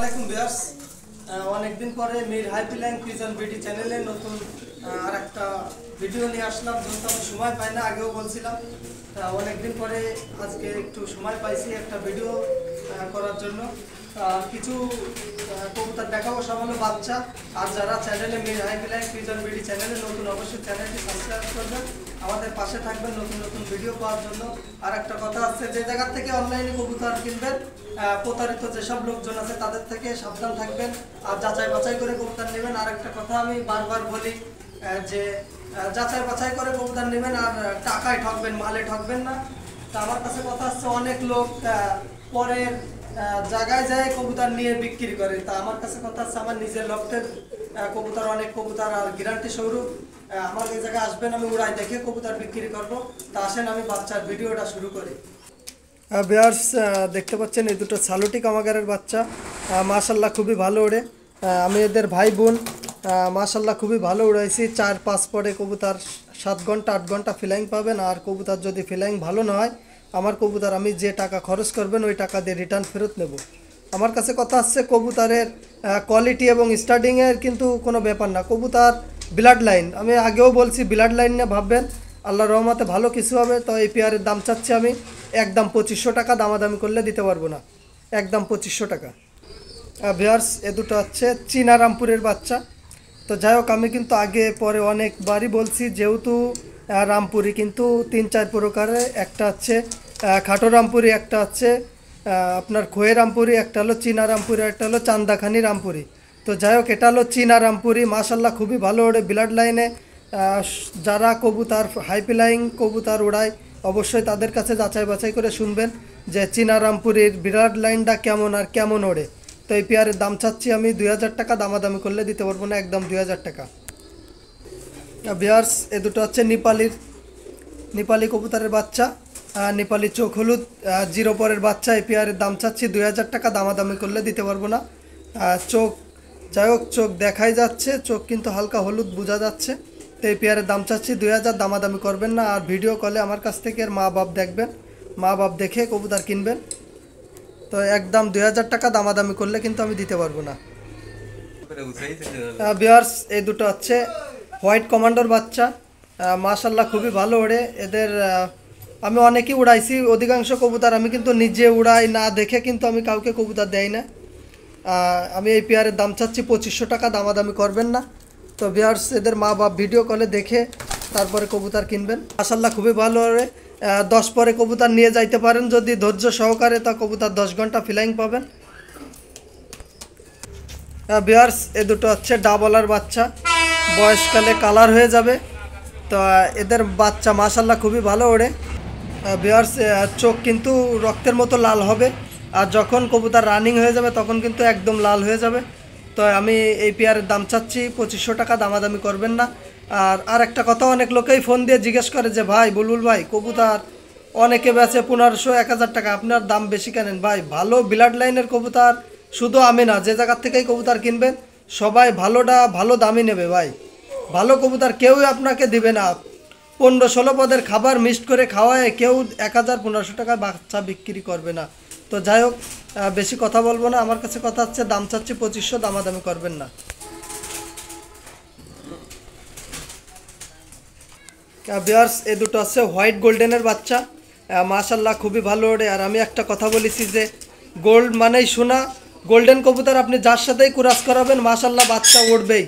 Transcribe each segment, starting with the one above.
আলাইকুম ভিউয়ার্স। অনেকদিন পরে মির হাইপিলাইন পিজন বিডি চ্যানেলে নতুন আরেকটা ভিডিও নিয়ে আসলাম। যেহেতু আমি সময় পাই না, আগেও বলছিলাম, অনেকদিন পরে আজকে একটু সময় পাইছি একটা ভিডিও করার জন্য। কিছু কবুতর দেখাবো, সব হলো বাচ্চা। আর যারা চ্যানেলে মির হাইপিলাইন পিজন বিডি চ্যানেলে নতুন, অবশ্যই চ্যানেলটি সাবস্ক্রাইব করবেন, আমাদের পাশে থাকবেন নতুন নতুন ভিডিও পাওয়ার জন্য। আর একটা কথা আছে, যে জায়গা থেকে অনলাইনে কবুতর কিনবেন, প্রতারিত যেসব লোকজন আছে তাদের থেকে সাবধান থাকবেন আর যাচাই বাছাই করে কবুতর নেবেন। আর একটা কথা আমি বারবার বলি যে যাচাই বাছাই করে কবুতর নেবেন আর টাকায় ঠকবেন, মালে ঠকবেন না। তা আমার কাছে কথা হচ্ছে, অনেক লোক পরের জায়গায় যায় কবুতর নিয়ে বিক্রি করে। তা আমার কাছে কথা হচ্ছে, আমার নিজের লফটের কবুতর, অনেক কবুতর আর গ্যারান্টি স্বরূপ আমার এই জায়গায় আসবেন, আমি উড়াই দেখে কবুতর বিক্রি করব। তা আসেন আমি বাচ্চার ভিডিওটা শুরু করি। ভিউয়ার্স, দেখতে পাচ্ছেন এই দুটো সালুটি কামাগারের বাচ্চা, মাশাল্লাহ খুবই ভালো ওড়ে। আমি এদের ভাই বোন, মাশাল্লাহ খুবই ভালো উড়াইছি। 4-5 পরে কবুতর 7 ঘন্টা 8 ঘন্টা ফ্লাইং পাবেন। আর কবুতর যদি ফ্লাইং ভালো না হয়, আমার কবুতর আমি যে টাকা খরচ করবেন ওই টাকা দিয়ে রিটার্ন ফেরত নেব। আমার কাছে কথা হচ্ছে, কবুতরের কোয়ালিটি এবং স্টার্টিংয়ের কিন্তু কোনো ব্যাপার না। কবুতর ব্লাড লাইন, আমি আগেও বলছি, ব্লাড লাইন নিয়ে ভাববেন, আল্লাহর রহমতে ভালো কিছু হবে। তো এই পেয়ারের দাম চাচ্ছি আমি একদম 2500 টাকা, দামাদামি করলে দিতে পারবো না, একদম 2500 টাকা। ভিউয়ার্স, এ দুটো হচ্ছে চীনা রামপুরের বাচ্চা। তো যাই হোক, আমি কিন্তু আগে পরে অনেকবারই বলছি, যেহেতু রামপুরি কিন্তু 3-4 প্রকারের, একটা হচ্ছে খাটো রামপুরি, একটা হচ্ছে আপনার খোয়ে রামপুরি, একটা হলো চীনা রামপুরি, একটা হলো চান্দাখানি রামপুরি। তো যাই হোক, এটা হলো চীনা রামপুরি, মাশাল্লাহ খুবই ভালো ওড়ে ব্লাড লাইনে। যারা কবুতর হাইপিলাইং কবুতর ওড়ায়, অবশ্যই তাদের কাছে যাচাই বাছাই করে শুনবেন যে চীনা রামপুরির ব্লাড লাইনটা কেমন আর কেমন ওড়ে। তো এই পেয়ারের দাম চাচ্ছি আমি 2000 টাকা, দামাদামি করলে দিতে পারবো না, একদম 2000 টাকা। ভিউয়ার্স, এ দুটো হচ্ছে নেপালি কবুতরের বাচ্চা, নেপালি চোখ হলুদ, 0 পরের বাচ্চা। এই পেয়ারের দাম চাচ্ছি 2000 টাকা, দামাদামি করলে দিতে পারবো না। চোখ, যাই হোক, চোখ দেখাই যাচ্ছে, চোখ কিন্তু হালকা হলুদ বোঝা যাচ্ছে। তো এই পেয়ারের দাম চাচ্ছি 2000, দামাদামি করবেন না। আর ভিডিও কলে আমার কাছ থেকে এর মা বাপ দেখবেন, মা বাপ দেখে কবুতর কিনবেন। তো একদম 2000 টাকা, দামাদামি করলে কিন্তু আমি দিতে পারবো না। ভিউয়ার্স, এই দুটো হচ্ছে হোয়াইট কমান্ডোর বাচ্চা, মাশাল্লাহ খুবই ভালো ওড়ে। এদের আমি অনেকেই উড়াইছি, অধিকাংশ কবুতর আমি কিন্তু নিজে উড়াই না দেখে কিন্তু আমি কাউকে কবুতর দেই না। আমি এই পেয়ারের দাম চাচ্ছি 2500 টাকা, দামাদামি করবেন না। তো ভিউয়ার্স, এদের মা বাপ ভিডিও কলে দেখে তারপরে কবুতর কিনবেন। মাশাল্লাহ খুবই ভালো ওড়ে। 10 পরে কবুতর নিয়ে যাইতে পারেন যদি ধৈর্য সহকারে, তা কবুতর 10 ঘন্টা ফ্লাইং পাবেন। ভিউয়ার্স, এ দুটো হচ্ছে ডাবলার বাচ্চা, বয়সকালে কালার হয়ে যাবে। তো এদের বাচ্চা মাশাল্লাহ খুবই ভালো ওড়ে। ভিউয়ার্স, চোখ কিন্তু রক্তের মতো লাল হবে, আর যখন কবুতর রানিং হয়ে যাবে তখন কিন্তু একদম লাল হয়ে যাবে। তো আমি এই পেয়ারের দাম চাচ্ছি 2500 টাকা, দামাদামি করবেন না। আর একটা কথা, অনেক লোকেই ফোন দিয়ে জিজ্ঞেস করে যে ভাই বুলবুল ভাই, কবুতর অনেকে বেচে 1500-1000 টাকা, আপনার দাম বেশি কেনেন? ভাই, ভালো ব্লাড লাইনের কবুতর শুধু আমি না, যে জায়গার থেকেই কবুতর কিনবেন সবাই ভালোটা ভালো দামই নেবে ভাই। ভালো কবুতর কেউই আপনাকে দিবে না। 15-16 পদের খাবার মিক্সড করে খাওয়ায় কেউ 1000-1500 টাকায় বাচ্চা বিক্রি করবে না। তো যাই হোক, বেশি কথা বলবো না। আমার কাছে কথা হচ্ছে, দাম চাচ্ছি 2500, দামাদামি করবেন না। ভিউয়ার্স, এই দুটো হচ্ছে হোয়াইট গোল্ডেনের বাচ্চা, মাশাল্লাহ খুবই ভালো ওড়ে। আর আমি একটা কথা বলেছি যে গোল্ড মানেই সোনা। গোল্ডেন কবুতর আপনি যার সাথেই কুরাস করাবেন, মাশাল্লাহ বাচ্চা উড়বেই,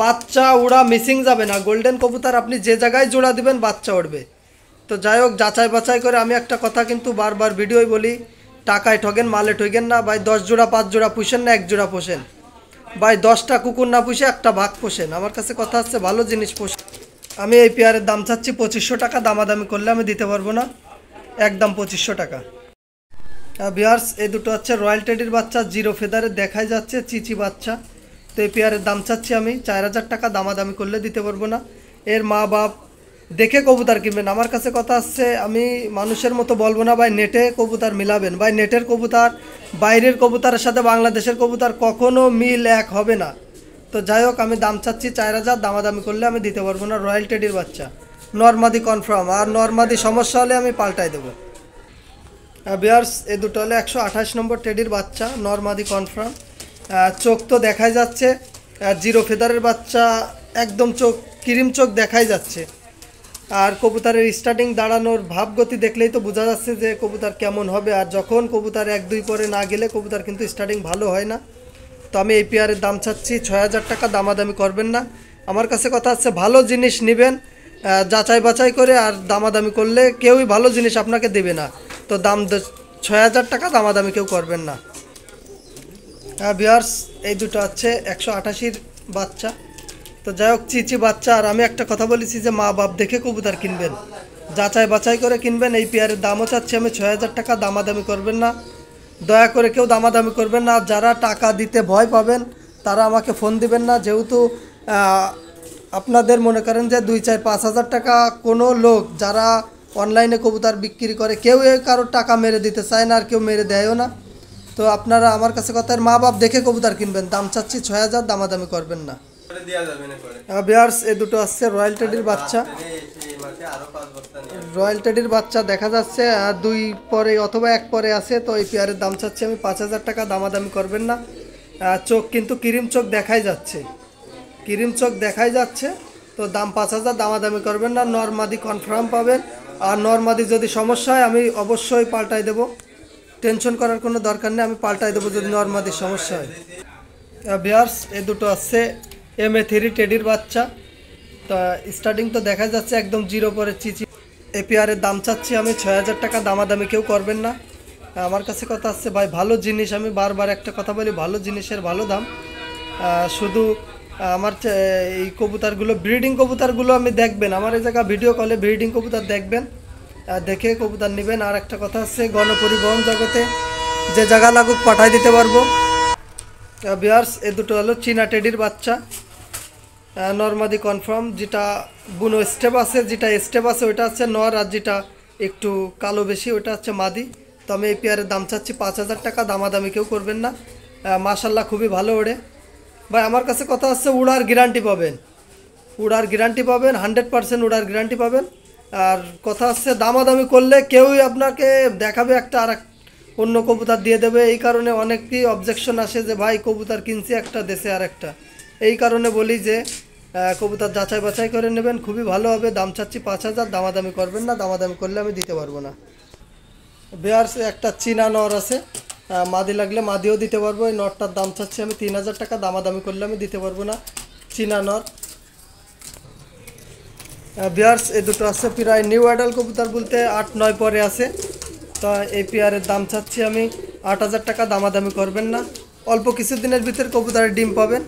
বাচ্চা উড়া মিসিং যাবে না। গোল্ডেন কবুতর আপনি যে জায়গায় জোড়া দিবেন বাচ্চা উঠবে। তো যাই হোক, যাচাই বাছাই করে। আমি একটা কথা কিন্তু বারবার ভিডিওই বলি, টাকায় ঠগেন, মালে ঠগেন না ভাই। 10 জোড়া 5 জোড়া পুষেন না, 1 জোড়া পোষেন ভাই। 10টা কুকুর না পুষে একটা ভাগ পোষেন। আমার কাছে কথা হচ্ছে, ভালো জিনিস পোষেন। আমি এই পেয়ারের দাম চাচ্ছি 2500 টাকা, দামাদামি করলে আমি দিতে পারবো না, একদম 2500 টাকা। ভিউয়ার্স, এই দুটো হচ্ছে রয়্যাল টেডির বাচ্চা, 0 ফেদারে দেখাই যাচ্ছে, চিচি বাচ্চা। তো এই পেয়ারের দাম চাচ্ছি আমি 4000 টাকা, দামাদামি করলে দিতে পারবো না। এর মা বাপ দেখে কবুতর কিনবেন। আমার কাছে কথা আসছে, আমি মানুষের মতো বলবো না ভাই নেটে কবুতর মিলাবেন। ভাই, নেটের কবুতর বাইরের কবুতরের সাথে বাংলাদেশের কবুতর কখনো মিল এক হবে না। তো যাই হোক, আমি দাম চাচ্ছি 4000, দামাদামি করলে আমি দিতে পারবো না। রয়্যাল টেডির বাচ্চা, নরমাদি কনফার্ম, আর নরমাদি সমস্যা হলে আমি পাল্টাই দেবো। ভিউয়ার্স, এই দুটো হলে 128 নম্বর টেডির বাচ্চা, নরমাদি কনফার্ম। চোখ তো দেখাই যাচ্ছে, জিরো ফেদারের বাচ্চা, একদম চোখ ক্রিম চোখ দেখাই যাচ্ছে। আর কবুতরের স্টার্টিং দাঁড়ানোর ভাবগতি দেখলেই তো বোঝা যাচ্ছে যে কবুতর কেমন হবে। আর যখন কবুতর 1-2 পরে না গেলে কবুতর কিন্তু স্টার্টিং ভালো হয় না। তো আমি এই পেয়ারের দাম চাচ্ছি 6000 টাকা, দামাদামি করবেন না। আমার কাছে কথা হচ্ছে ভালো জিনিস নেবেন যাচাই বাছাই করে, আর দামাদামি করলে কেউই ভালো জিনিস আপনাকে দেবে না। তো দাম 6000 টাকা, দামাদামি কেউ করবেন না। ভিউয়ার্স, এই দুটো হচ্ছে 188-র বাচ্চা। তো যাই হোক, চিচি বাচ্চা। আর আমি একটা কথা বলেছি যে মা বাপ দেখে কবুতর কিনবেন, যাচাই বাছাই করে কিনবেন। এই পেয়ারের দামও চাচ্ছি আমি 6000 টাকা, দামাদামি করবেন না, দয়া করে কেউ দামাদামি করবেন না। যারা টাকা দিতে ভয় পাবেন তারা আমাকে ফোন দিবেন না, যেহেতু আপনাদের মনে করেন যে 2-4-5 হাজার টাকা কোনো লোক যারা অনলাইনে কবুতর বিক্রি করে কেউ কারোর টাকা মেরে দিতে চায় না, আর কেউ মেরে দেয়ও না। তো আপনারা আমার কাছে কথার মা বাপ দেখে কবুতর কিনবেন। দাম চাচ্ছি 6000, দামাদামি করবেন না। ভিউয়ার্স, এই দুটো আসছে রয়্যাল টেডির বাচ্চা। রয়্যাল টেডির বাচ্চা দেখা যাচ্ছে 2 পরে অথবা 1 পরে আছে। তো এই পেয়ারের দাম চাচ্ছি আমি 5000 টাকা, দামাদামি করবেন না। চোখ কিন্তু ক্রিম চোখ দেখাই যাচ্ছে, ক্রিম চোখ দেখাই যাচ্ছে। তো দাম 5000, দামাদামি করবেন না। নরমাদি কনফার্ম পাবেন। আর নরমাদি যদি সমস্যা হয় আমি অবশ্যই পাল্টাই দেবো, টেনশন করার কোনো দরকার নেই, আমি পাল্টাই দেবো যদি নরমাদির সমস্যা হয়। ভিউয়ার্স, এই দুটো আসছে MA3 টেডির বাচ্চা। তা স্টার্টিং তো দেখা যাচ্ছে একদম 0 পরে চিচি। এই পেয়ারের দাম চাচ্ছি আমি 6000 টাকা, দামাদামি কেউ করবেন না। আমার কাছে কথা আসছে ভাই ভালো জিনিস, আমি বারবার একটা কথা বলি, ভালো জিনিসের ভালো দাম। শুধু আমার এই কবুতরগুলো ব্রিডিং কবুতরগুলো আমি দেখবেন, আমার এই জায়গা ভিডিও কলে ব্রিডিং কবুতর দেখবেন, দেখে কবুতর নেবেন। আর একটা কথা হচ্ছে গণপরিবহন জগতে যে জায়গা লাগুক পাঠাই দিতে পারবো। ভিউয়ার্স, এই দুটো হলো চীনা টেডির বাচ্চা, নরমাদি কনফার্ম। যেটা বুনো স্টেপ আছে, যেটা স্টেপ আছে ওইটা হচ্ছে নর, আর যেটা একটু কালো বেশি ওইটা হচ্ছে মাদি। তো আমি এই পেয়ারের দাম চাচ্ছি 5000 টাকা, দামাদামি কেউ করবেন না। মাশাল্লাহ খুবই ভালো ওড়ে ভাই। আমার কাছে কথা হচ্ছে উড়ার গ্যারান্টি পাবেন, উড়ার গ্যারান্টি পাবেন, 100% উড়ার গ্যারান্টি পাবেন। আর কথা হচ্ছে দামাদামি করলে কেউই আপনাকে দেখাবে একটা আর অন্য কবুতর দিয়ে দেবে। এই কারণে অনেকই অবজেকশন আসে যে ভাই কবুতর কিনছি একটা দেশে আর একটা। এই কারণে বলি যে কবুতর যাচাই বাছাই করে নেবেন, খুবই ভালো হবে। দাম চাচ্ছি 5000, দামাদামি করবেন না, দামাদামি করলে আমি দিতে পারবো না। ভিউয়ার্স, একটা চীনা নর আছে, মাদি লাগলে মাদিও দিতে পারবো। এই নরটার দাম চাচ্ছি আমি 3000 টাকা, দামাদামি করলে আমি দিতে পারবো না। চীনা নর। ভিউয়ার্স, এই দুটো আছে প্রায় নিউ অ্যাডাল কবুতর বলতে 8-9 পরে আছে। তো এই পেয়ারের দাম চাচ্ছি আমি 8000 টাকা, দামাদামি করবেন না। অল্প কিছুদিনের ভিতরে কবুতরের ডিম পাবেন।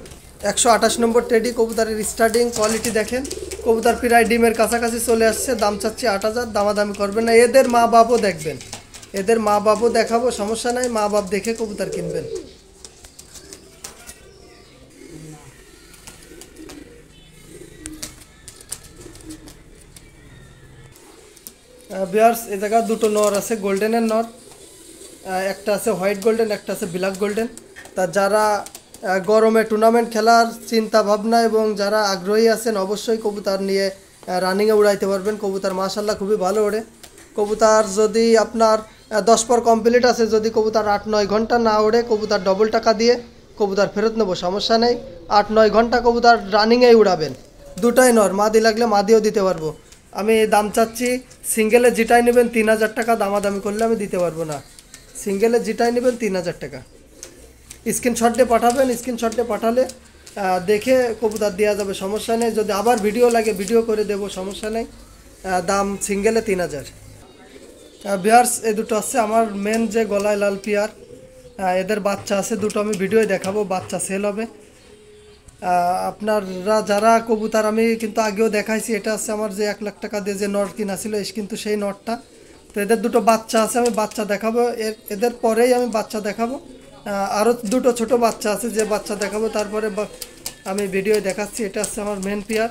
128 নম্বর টেডি, কবুতরের স্টার্টিং কোয়ালিটি দেখেন, কবুতর প্রায় ডিমের কাছাকাছি চলে আসছে। দাম চাচ্ছি 8000, দামাদামি করবেন না। এদের মা বাপও দেখবেন, এদের মা বাপও দেখাবো, সমস্যা নাই, মা বাপ দেখে কবুতর কিনবেন। ভিউয়ার্স, এই জায়গা দুটো নর আছে, গোল্ডেনের নর, একটা আছে হোয়াইট গোল্ডেন, একটা আছে ব্ল্যাক গোল্ডেন। তা যারা গরমে টুর্নামেন্ট খেলার চিন্তা ভাবনা এবং যারা আগ্রহী আছেন অবশ্যই কবুতর নিয়ে রানিংয়ে উড়াইতে পারবেন। কবুতর মাশাল্লাহ খুবই ভালো ওড়ে। কবুতর যদি আপনার 10 পর কমপ্লিট আছে, যদি কবুতর 8-9 ঘন্টা না ওড়ে কবুতর ডবল টাকা দিয়ে কবুতর ফেরত নেবো, সমস্যা নেই। 8-9 ঘন্টা কবুতর রানিংয়েই উড়াবেন। দুটাই নর, মাদি লাগলে মাদিও দিতে পারবো। আমি দাম চাচ্ছি সিঙ্গেলে যেটাই নেবেন 3000 টাকা, দামাদামি করলে আমি দিতে পারবো না। সিঙ্গেলে যেটাই নেবেন 3000 টাকা। স্ক্রিনশট দিয়ে পাঠাবেন, স্ক্রিনশট দিয়ে পাঠালে দেখে কবুতর দেওয়া যাবে, সমস্যা নেই। যদি আবার ভিডিও লাগে ভিডিও করে দেবো, সমস্যা নেই। দাম সিঙ্গেলে 3000। ভিউয়ার্স, এই দুটো আছে আমার মেন যে গলায় লাল পেয়ার, এদের বাচ্চা আছে দুটো, আমি ভিডিও দেখাবো, বাচ্চা সেল হবে। আপনারা যারা কবুতর আমি কিন্তু আগেও দেখাইছি, এটা আছে আমার যে 1 লাখ টাকা দিয়ে যে নট কিনা ছিল, কিন্তু সেই নটটা। তো এদের দুটো বাচ্চা আছে, আমি বাচ্চা দেখাবো, এদের পরেই আমি বাচ্চা দেখাবো। আরও দুটো ছোট বাচ্চা আছে, যে বাচ্চা দেখাবো তারপরে আমি ভিডিও দেখাচ্ছি। এটা আছে আমার মেন পেয়ার,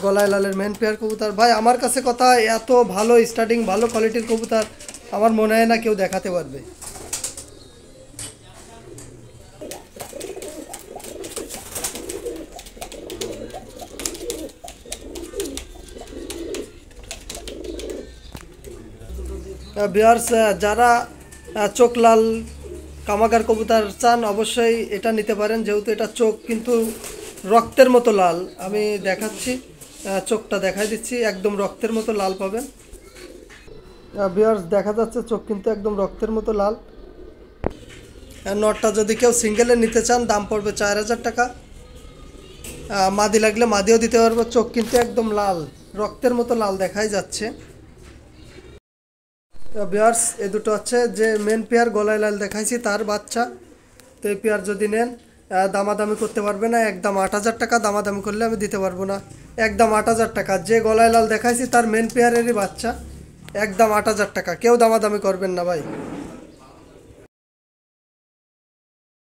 গলায় লালের মেন পেয়ার কবুতর। ভাই আমার কাছে কথা, এত ভালো স্টার্টিং ভালো কোয়ালিটির কবুতর আমার মনে হয় না কেউ দেখাতে পারবে। ভিউয়ার্স, যারা চোখ লাল কামাগার কবুতর চান অবশ্যই এটা নিতে পারেন, যেহেতু এটা চোখ কিন্তু রক্তের মতো লাল। আমি দেখাচ্ছি, চোখটা দেখাই দিচ্ছি, একদম রক্তের মতো লাল পাবেন। ভিউয়ার্স দেখা যাচ্ছে চোখ কিন্তু একদম রক্তের মতো লাল। নটটা যদি কেউ সিঙ্গেলে নিতে চান দাম পড়বে 4000 টাকা। মাদি লাগলে মাদিও দিতে পারবো। চোখ কিন্তু একদম লাল, রক্তের মতো লাল দেখাই যাচ্ছে। ভিউয়ার্স এই দুটো হচ্ছে যে মেন পেয়ার গলায় লাল দেখাইছি তার বাচ্চা। তো এই পেয়ার যদি নেন দামাদামি করতে পারবে না, একদম 8000 টাকা। দামাদামি করলে আমি দিতে পারবো না, একদম 8000 টাকা। যে গলায় লাল দেখাইছি তার মেন পেয়ারেরই বাচ্চা, একদম 8000 টাকা। কেউ দামাদামি করবেন না ভাই।